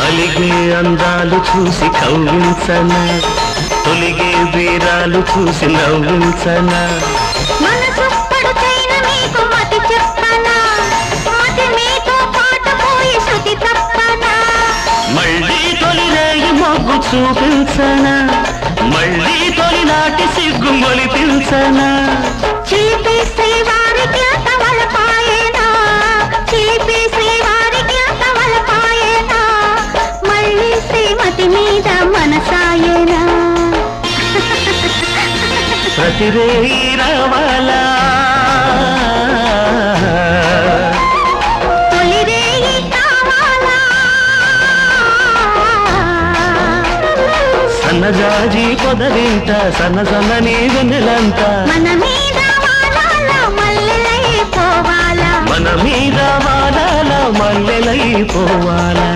అలిగే అందాలు చూసి కవ్వించనా, తొలిగే వీరాలు చూసి నవ్వించనా. మనసు పడుచైన మీకు మతి చెప్పనా, మతి మీతో పాట పోయి శృతి తప్పనా. మళ్ళీ తొలి రేయి మొగ్గు చూపించనా, మళ్ళీ తొలి నాటి సిగ్గు మొలిపించనా. చిలిపి శ్రీవారికి అంతవలపాయేనా, చిలిపి శ్రీవారికి అంతవలపాయేనా. మళ్ళీ శ్రీమతి మీద మనసాయేనా. ప్రతి రేయి రావాలా, తొలి రేయి కావాలా. సన్నజాజి పొదవింట సన్న సన్నని వెన్నెలంట. మన మీద వాలాల మల్లెలై పోవాలా, మన మీద వాలాల మల్లెలై పోవాలా.